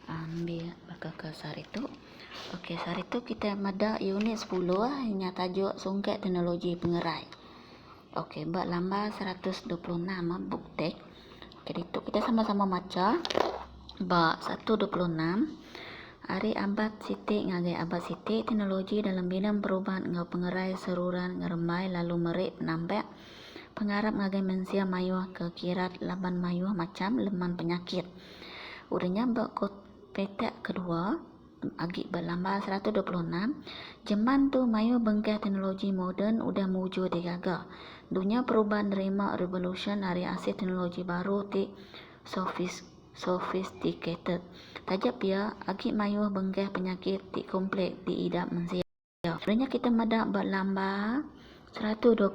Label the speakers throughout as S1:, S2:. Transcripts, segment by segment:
S1: Ambil bakal ke Saritu. Okey, Saritu kita mada unit 10 yang tajuk sungket teknologi pengerai. Okey, bab lambar 126 bukti. Okey, itu kita sama-sama baca bab 126. Ari abad Siti ngagai abad Siti teknologi dalam bidang perubahan ngau pengerai seruran ngeremai lalu merik penambak pengarap ngagai mensia mayuh ke kirat laban mayuh macam leman penyakit. Udahnya bab petak kedua agi berlambar 126. Jeman tu mayu bengkah teknologi moden udah muncul digaga. Dunia perubahan nerima revolution hari asih teknologi baru ti sophisticated. Tajap ya agi mayu bengkah penyakit ti komplek di idap mensia. Sebenarnya kita madak berlambar 127.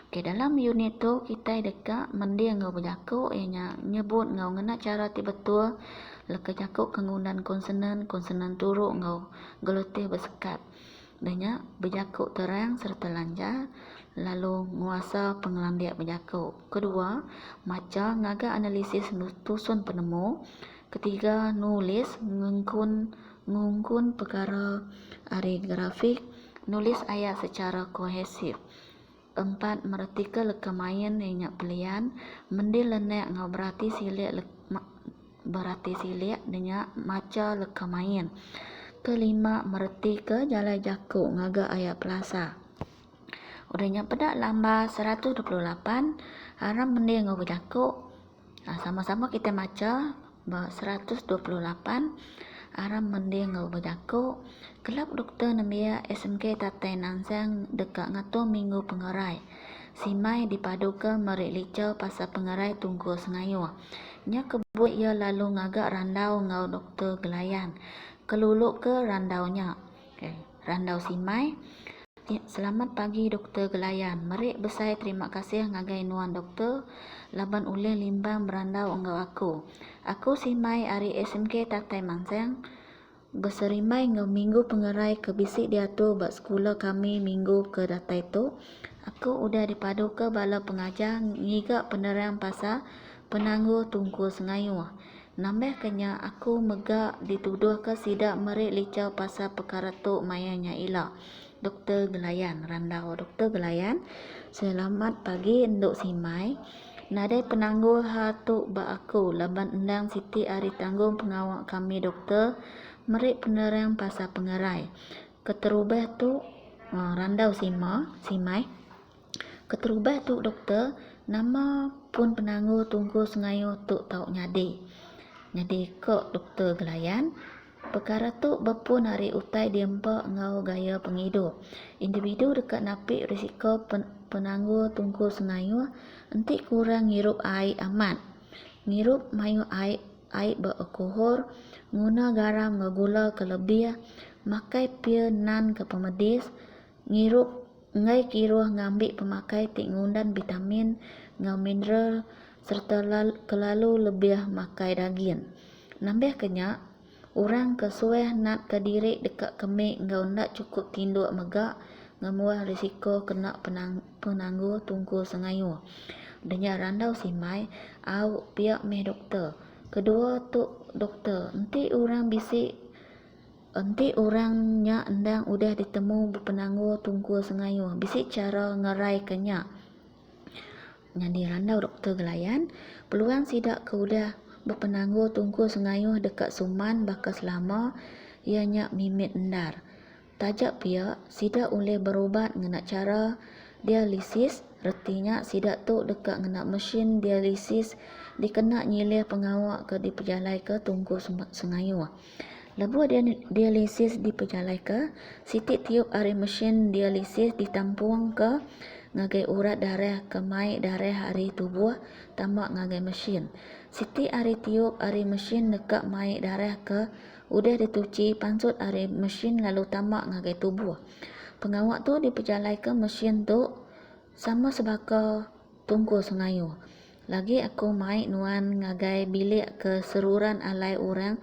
S1: Okey, dalam unit tu kita dekat mendia ngau berjakuk ianya nyebut ngau ngena cara ti betul leka jakuk kegunaan konsonan turuk ngau gelutih bersekat. Danya berjakuk terang serta lancar lalu nguasa pengelambiak berjakuk. Kedua, maca ngaga analisis tusun penemu. Ketiga, nulis ngungkun perkara ari grafik, nulis ayat secara kohesif. 4. Mertika leka main nenyak pelian, mendil lenek ngau berarti silik dengan maca leka main. Kelima, mereti ke jalan jakuk ngaga ayat pelasa. Udahnya pedak lambar 128 haram mendil ngau berjakuk. Sama-sama kita baca 128 aram mendil ngau berjakuk. Kelab doktor nambia SMK Tatai Nansang dekat ngatur minggu pengerai. Simai dipadukan merik licau pasal pengerai tunggu sengayu. Nya kebut ia lalu ngagak randau ngau doktor Gelayan. Keluluk ke randaunya. Okay. Randau Simai. Selamat pagi Doktor Gelayan. Merik besar terima kasih ngagai nuan doktor. Laban ulih limbang berandau engau aku. Aku Simai ari SMK Tatai Mansang. Berserimai ngau minggu pengerai ke bisik diatur bak sekolah kami minggu ke datai tu. Aku udah dipadu ke bala pengajar ngigak penerang pasal penangguh tungku sengayu. Nambah kenya aku megak dituduh ke sidak merik licau pasal perkara tu mayanya ilah. Doktor Gelayan, randau Doktor Gelayan. Selamat pagi Nduk Simai. Nadai penangguh hatu bak aku laban endang Siti ari tanggung pengawak kami doktor merik penerang pasal pengerai. Keterubah tu randau Simai. Keterubah tu doktor nama pun penangguh tunggu sengayu tu tau nyadi kok Doktor Gelayan. Perkara tu berpun hari utai diempak ngau gaya pengidu. Individu dekat napik risiko penangguh tunggu sengayu entik kurang ngirup air amat. Ngirup mayu air beralkohol, guna garam ngegula kelebih, makai pia nan ke pemedis, ngirup ngai kiruh ngambil pemakai tik ngundan vitamin ngau mineral serta kelalu lebih makai daging. Nambah kenyak orang kesuai nak kedirik dekat kemik ngau nak cukup tinduk megak ngemuah risiko kena penangguh tungku sengayu. Denya randau Simai au pihak meh doktor. Kedua tu doktor enti orangnya endang udah ditemu berpenangguh tungku sengayu. Bisik cara ngerai kenyak. Nyadi randau Doktor Gelayan, peluang sidak ke udah berpenangguh tungku sengayu dekat Suman bakas lama ianya mimit endar. Tajak pia sidak boleh berubat ngena cara dialisis, retinya sidak tu dekat ngena mesin dialisis dikena nyilih pengawak ke diperjalai ke tungku sengayu. Lebu dialisis diperjalai ke, sitik tiup ari mesin dialisis ditampung ke ngagai urat darah ke mai darah hari tubuh tambah ngagai mesin. Siti ari tiup ari mesin dekat mai darah ke udah dituci pansut ari mesin lalu tambah ngagai tubuh. Pengawak tu diperjalai ke mesin tu sama sebaka tungku sengayu. Lagi aku mai nuan ngagai bilik ke seruran alai orang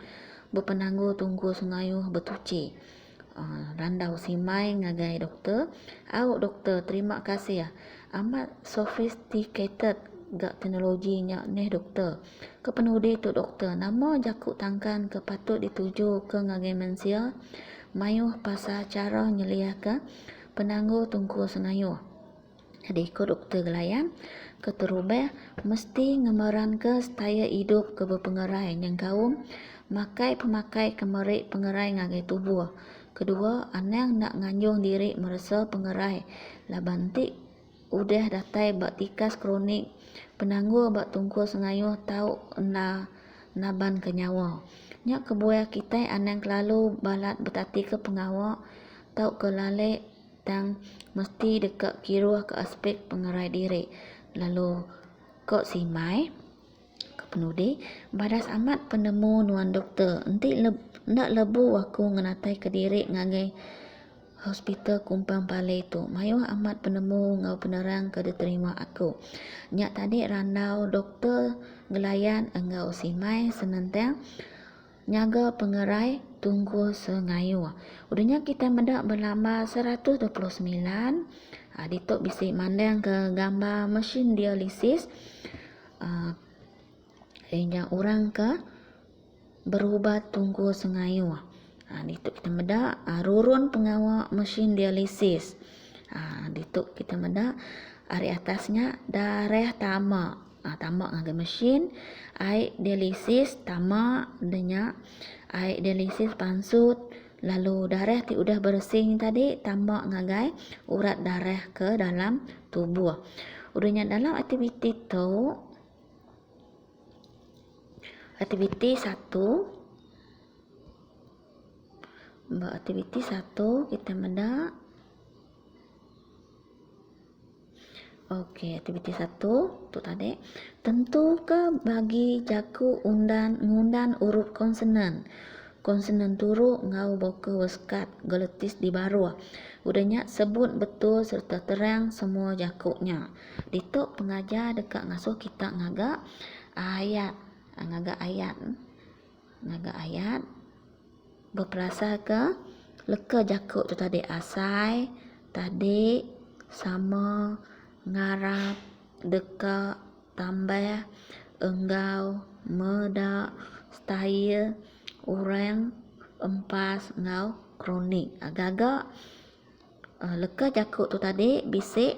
S1: berpenangguh tungku sengayu betuci. Randau Simai ngagai doktor. Doktor terima kasih ya. Amat sophisticated gak teknologinya neh doktor. Kepenudi tu doktor, nama jakuk tangkan ke patut dituju ke ngagai mensia, mayuh pasal cara nyeliah ke penangguh tungku senayuh. Jadi ko doktor gelayan keterubah mesti ngemeran ke staya hidup ke berpengerai yang kaum makai pemakai kemerik pengerai ngagai tubuh. Kedua, anang nak nganjung diri merasa pengerai labantik udah datai bak tikas kronik penangguh bak tungku sengayuh tau naban ke nyawa. Nyak kebuaya kita anang kelalu balat betati ke pengawak tau ke lalek tang mesti dekat kiruah ke aspek pengerai diri. Lalu kok simai ke penudi badas amat penemu nuan doktor ndak lebu aku ngenatai ke diri ngagai hospital kumpang pale tu mayuh amat penemu ngau penerang ke diterima aku. Nyak tadi randau doktor gelayan engau simai senentang nyaga pengerai tunggu sengayu. Udahnya kita mendak berlama 129. Ditok bisi mandang ke gambar mesin dialisis. Yang orang ke berubah tunggu sengayu. Ditok kita mendak rurun pengawak mesin dialisis. Ditok kita mendak hari atasnya darah tamak. Tamak ngagai mesin, air dialisis tamak denya, air dialisis pansut, lalu darah ti udah bersih tadi tamak ngagai urat darah ke dalam tubuh. Udahnya dalam aktiviti tu, aktiviti 1 kita mendak. Okey, aktiviti 1 tu tadi. Tentu ke bagi jaku ngundan urut konsonan. Konsonan turu ngau boka waskat geletis di baruah. Udahnya sebut betul serta terang semua jakuknya. Ditok pengajar dekat ngasuh kita ngagak ayat. Ngagak ayat berperasa ke leka jakuk tu tadi asai, tadi sama ngarap, deka, tambah, enggau, medak, style, urang, empas, ngau, kronik. Agak-agak leka jakuk tu tadi bisik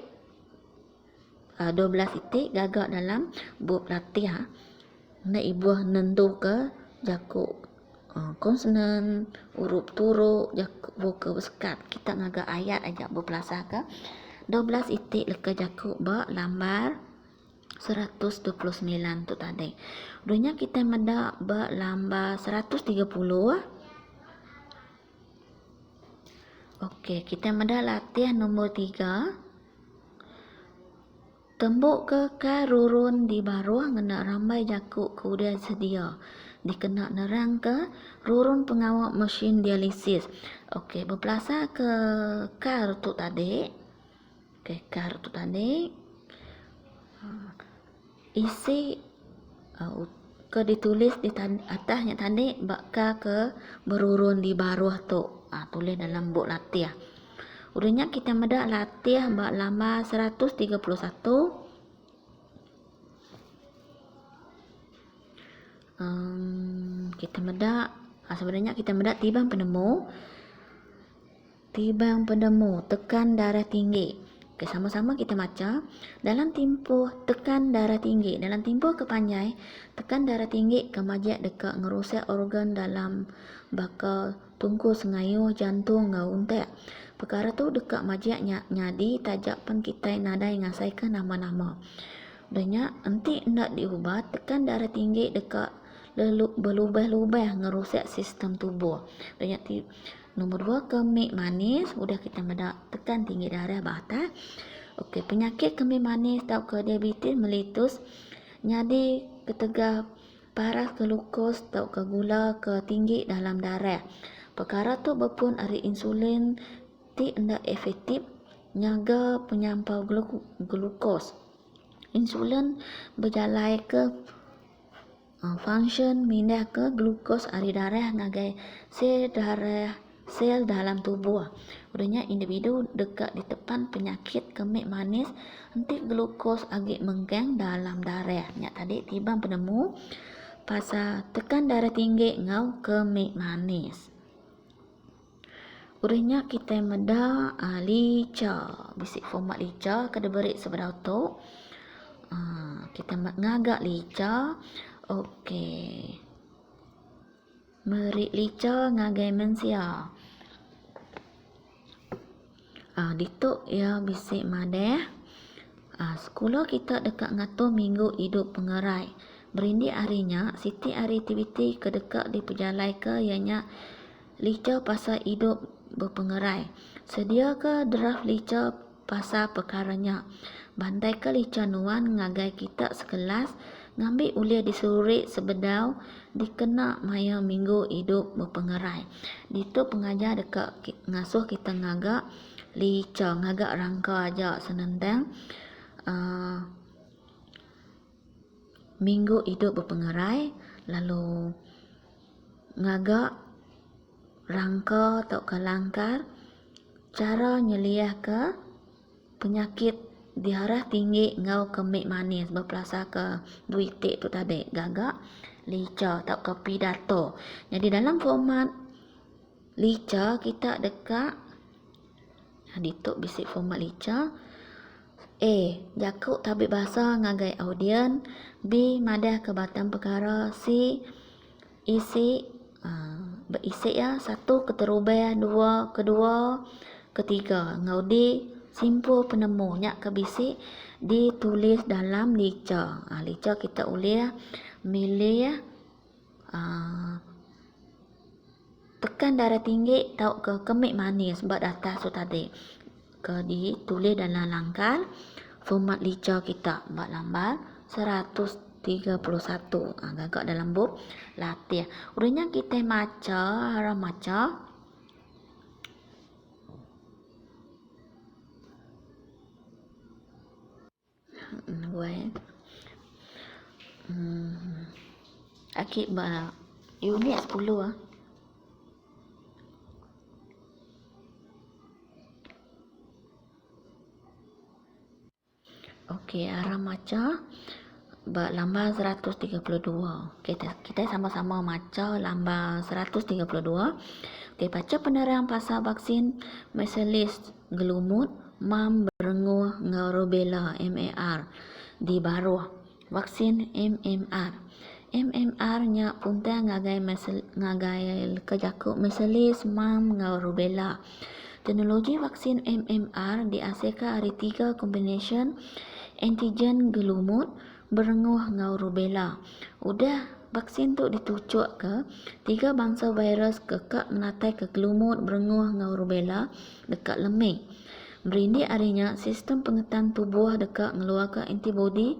S1: 12 titik gagak dalam buku latihan. Nak ibuah nentu ke jakuk konsonan, huruf turuk, jakuk buka beskat. Kita ngagak ayat aja berperasa ke 12 itik leka jakuk bak lambar 129 tu tadi. Udahnya kita mendak bak lambar 130. Okey, kita mendak latihan nombor 3. Tembuk ke rurun di baruah ngena rambai jakuk ke udah sedia. Dikena nerang ke rurun pengawak mesin dialisis. Okey, berperasa ke kar tu tadi. Kar tu tadi isi ke ditulis di atasnya tadi bakal ke berurun di baruah tu. Tulis dalam buku latihan. Udahnya kita medak latihan bak lama 131. Kita medak sebenarnya kita medak tibang penemu tekan darah tinggi. Okey, sama-sama kita baca. Dalam tempoh tekan darah tinggi, dalam tempoh kepanjai tekan darah tinggi kemajak dekat ngerusak organ dalam bakal tungku sengayu jantung ngau untek. Perkara tu dekat majak nyadi tajapan kita nadai ngasai ke nama-nama. Udahnya enti ndak diubat tekan darah tinggi dekat berlubah-lubah ngerusak sistem tubuh. Udahnya nomor 2 kemih manis, udah kita medak tekan tinggi darah batas. Okey, penyakit kemih manis tau ke diabetes melitus, nyadi ketegah paras glukos tau ke gula ke tinggi dalam darah. Perkara tu berpun ari insulin ti ndak efektif nyaga penyampau glukos. Insulin berjalai ke function mindah ke glukos ari darah ngagai sel darah sel dalam tubuh. Udahnya individu dekat di depan penyakit kemik manis henti glukos agak menggeng dalam darah. Nya tadi tiba penemu pasal tekan darah tinggi ngau kemik manis. Udahnya kita meda lica, bisik format lica kada beri sebelah tu. Kita ngagak lica. Okey. Meri lica ngagai mensia. Dituk ya bisik madeh. Sekolah kita dekat ngatur minggu hidup pengerai. Berindi harinya, siti hari aktiviti kedekat di pejalai ke ianya lica pasal hidup berpengerai. Sedia ke draft lica pasal perkaranya. Bantai ke lica nuan ngagai kita sekelas ngambil ulia disurik sebedau dikena maya minggu hidup berpengerai. Dito pengajar dekat ngasuh kita ngagak lica, ngagak rangka aja senentang minggu hidup berpengerai, lalu ngagak rangka atau kelangkar cara nyeliah ke penyakit diharah tinggi ngau kemik manis berpelasa ke duitik tu tadi gagak lica atau ke pidato. Jadi dalam format lica kita dekat dituk bisik format lica. A. Jakuk tabik bahasa ngagai audien. B. Madah ke batang perkara. C. Isi berisi ya, satu keterubah, dua kedua, ketiga ngaudi simpul penemu nyak kebisi ditulis dalam lica. Lica kita uliah milih tekan darah tinggi tau ke kemik manis buat atas tu tadi ke ditulis dalam langkah format lica kita buat lambar 131. Gagak dalam buk latih. Udahnya kita maca, harap maca. Akib unit 10 Okey, arah maca lambar 132. Kita sama-sama maca lambar 132. Okey, baca penerang pasal vaksin measles gelumut mam berenguh ngau rubella MMR di baruh vaksin MMR. MMR nya punta ngagai kejakuk measles mam ngau rubella. Teknologi vaksin MMR dihasilkan hari 3 combination antigen gelumut berenguh ngau rubella. Udah vaksin tu ditucuk ke 3 bangsa virus kekak menatai ke gelumut berenguh ngau rubella dekat lemik. Berindi harinya sistem pengetahuan tubuh dekat ngeluarkan antibody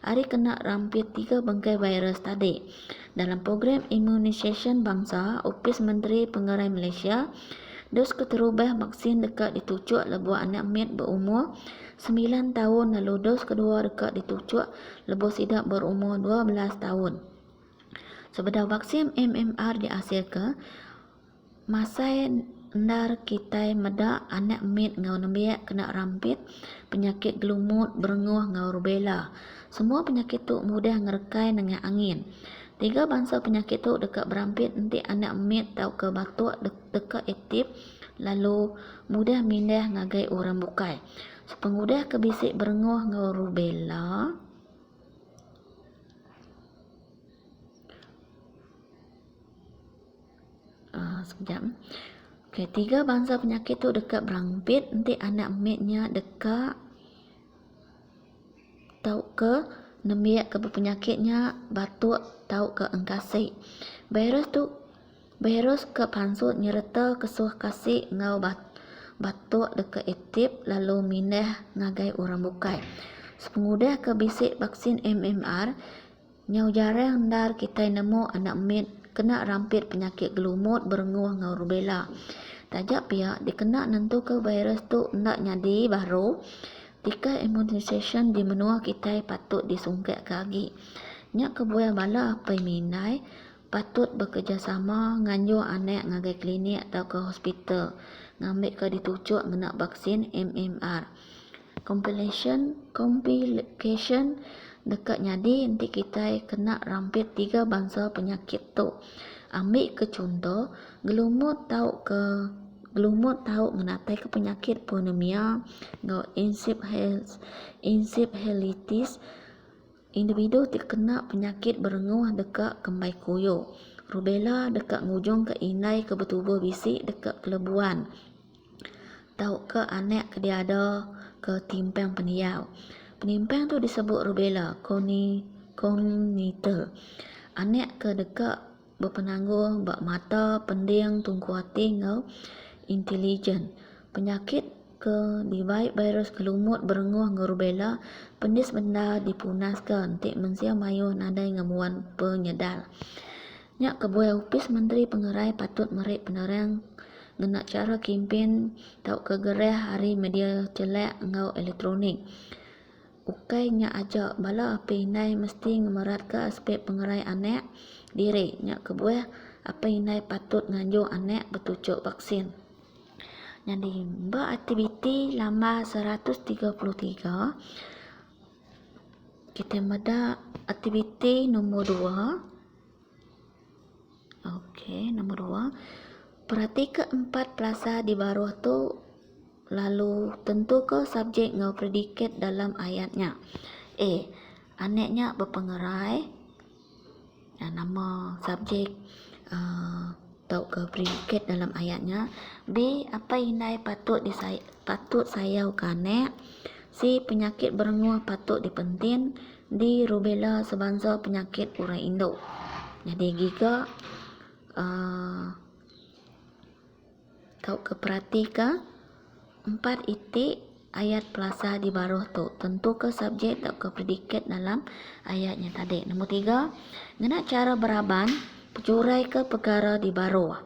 S1: hari kena rampit 3 bangkai virus tadi. Dalam program immunisation bangsa, Ofis Menteri Pengerai Malaysia, dos keterubah vaksin dekat ditucuk lebuh anak mit berumur 9 tahun, lalu dos kedua dekat ditucuk lebuh sidak berumur 12 tahun. Sebedah vaksin MMR dihasilkan, masa ndar kita meda anak mit ngau nembiak kena rampit penyakit gelumut berenguh ngau rubella. Semua penyakit tu mudah ngerekai dengan angin. 3 bangsa penyakit tu dekat berampit nanti anak mit tau ke batuk dekat aktif lalu mudah mindah ngagai orang bukai. Sepengudah kebisik berenguh ngau rubella. Sekejap. Okey, 3 bangsa penyakit tu dekat berampit nanti anak mitnya dekat tau ke nembiak ke penyakitnya batuk tau ke engkasih. Virus ke pansut nyerta kesuh kasih ngau batuk dekat aktif lalu mindah ngagai orang bukai. Sepengudah ke bisik vaksin MMR nyau jarang ndar kita nemu anak mit kena rampit penyakit gelumut berenguh ngau rubella. Tajak pihak dikena nentu ke virus tu ndak nyadi baru. Tika immunisation di menua kita patut disungkak kaki. Nyak kebuaya bala apa minai patut bekerjasama nganjur anak ngagai klinik atau ke hospital ngambil ke ditucuk ngena vaksin MMR. Complication dekat nyadi nanti kita kena rampit 3 bangsa penyakit tu. Ambil ke contoh, gelumut tahu ngenatai ke penyakit pneumonia, ngau encephalitis. Individu terkena penyakit berenguh dekat kembai kuyo. Rubella dekat ngujung ke inai ke bertubuh bisik dekat kelebuan. Tahu ke anak ke dia ada ke timpang peniau. Penimpang tu disebut rubella congenital. Anak ke dekat berpenangguh bak mata, pending, tungku hati ngau intelligent. Penyakit ke divide virus kelumut berenguh ngau rubella pendis benda dipunaskan tik mensia mayu nadai ngamuan penyedal. Nyak kebuai upis Menteri Pengerai patut merik penerang ngena cara kempen tau kegerah hari media celak ngau elektronik. Ukai nyak ajak bala apa inai mesti ngemerat ke aspek pengerai anak diri. Nyak kebuai apa inai patut nganjur anak bertucuk vaksin. Jadi beraktiviti lama 133 kita mada aktiviti nombor 2. Okey, nombor 2. Perhatikan 4 plaza di bawah tu, lalu tentukan subjek ngau predikat dalam ayatnya. A. Anaknya berpengerai. Nama subjek tahu ke predikat dalam ayatnya. B. Apa inai patut sayau kanak. C. Penyakit berenguh patut dipentin. D. Rubella sebangsa penyakit orang Indo. Jadi giga tahu ke perhatikan 4 itik ayat plaza di bawah tu. Tentu ke subjek tahu ke predikat dalam ayatnya tadi. Nombor 3. Ngena cara beraban pecurai ke perkara di bawah.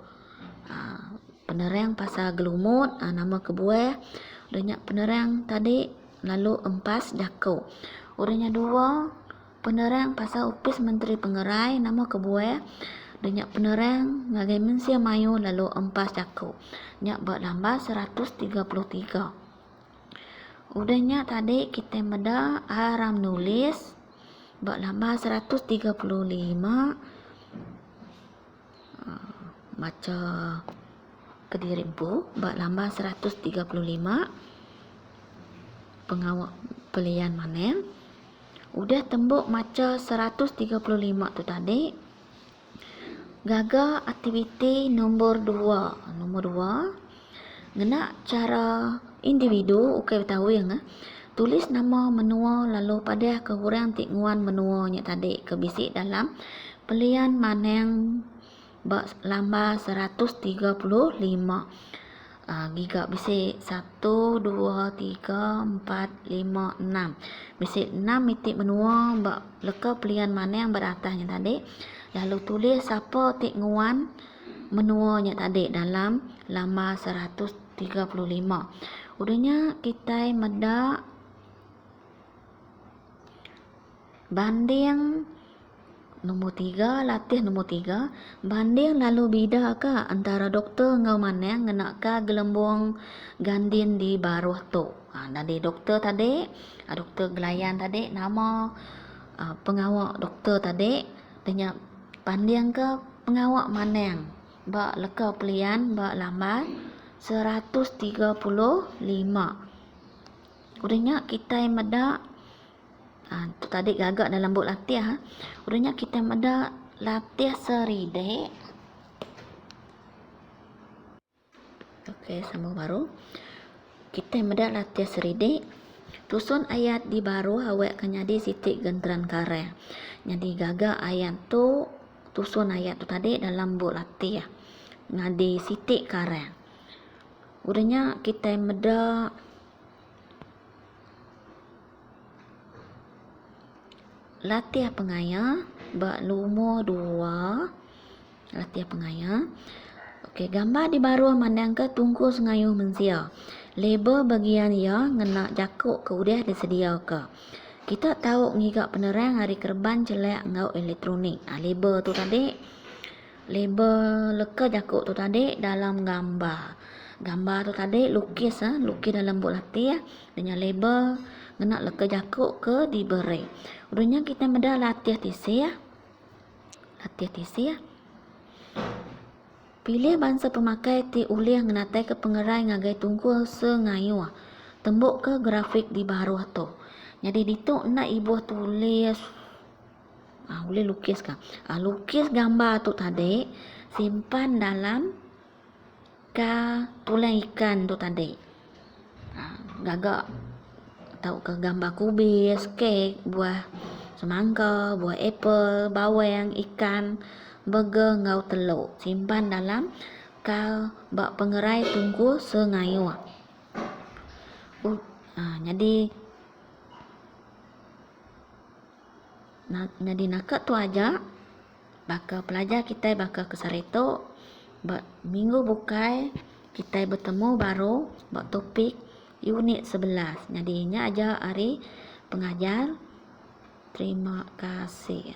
S1: Penerang pasal gelumut, nama kebuai. Udahnya penerang tadi lalu empas daku. Udahnya 2. Penerang pasal upis Menteri Pengerai, nama kebuai. Udahnya penerang ngagai mensia mayu lalu empas daku. Nyak berlambah 133. Udahnya tadi kita meda haram nulis berlambah 135. Baca Kedirimpu berlambah 135. Pengawal pilihan manen. Udah tembuk maca 135 tu tadi. Gaga aktiviti nombor 2. Nombor 2. Ngena cara individu ukai tahu yang tulis nama menua lalu pada kehurang tinguan menuanya tadi kebisik dalam pilihan maneng lambah 135. Giga bisik 1, 2, 3, 4, 5, 6. Bisik 6 itik menua bak leka pilihan mana yang beratasnya tadi. Lalu tulis siapa tinguan menuanya tadi dalam lambah 135. Udahnya kita meda banding nombor 3, latih nombor 3. Banding lalu bida ke antara doktor ngau mana ngena ka gelembung gandin di baruh tu. Dari doktor tadi, doktor gelayan tadi, nama pengawal doktor tadi, tanya banding ke pengawal mana bak leka pelian bak lambah 135. Udahnya kita meda tu tadi gagak dalam buku latihan. Udahnya kita ada latih seride. Okey, sambung baru. Kita ada latih seride. Tusun ayat di baru awak akan jadi sitik genteran kare. Jadi gagak ayat tu tusun ayat tu tadi dalam buku latihan. Ngadi sitik kare. Udahnya kita ada latih pengaya bak lumur 2. Latih pengaya. Okey, gambar di baru mandang ke tungku sengayuh mensia. Label bagian ya ngena jakuk ke udah disedia ke. Kita tahu ngigak penerang hari kerban celak ngau elektronik. Label tu tadi label leka jakuk tu tadi dalam gambar. Gambar tu tadi lukis lukis dalam buku latih dengan label ngena leka jakuk ke diberi. Udunya kita meda latih tisi Latih tisi Pilih bangsa pemakai ti ulih ngenatai ke pengerai ngagai tunggu sengayu. Tembuk ke grafik di bawah tu. Jadi dituk nak ibu tulis boleh lukis kan. Lukis gambar tu tadi simpan dalam tulang ikan tu tadi. Gagak tahu ke gambar kubis, kek, buah semangka, buah apple, bawang, ikan, burger, ngau telur. Simpan dalam bak pengerai tunggu sengayu. Jadi nakak tu aja. Bakal pelajar kita bakal kesareto. Minggu bukai kita bertemu baru bak topik unit 11. Jadi nya aja hari pengajar. Terima kasih.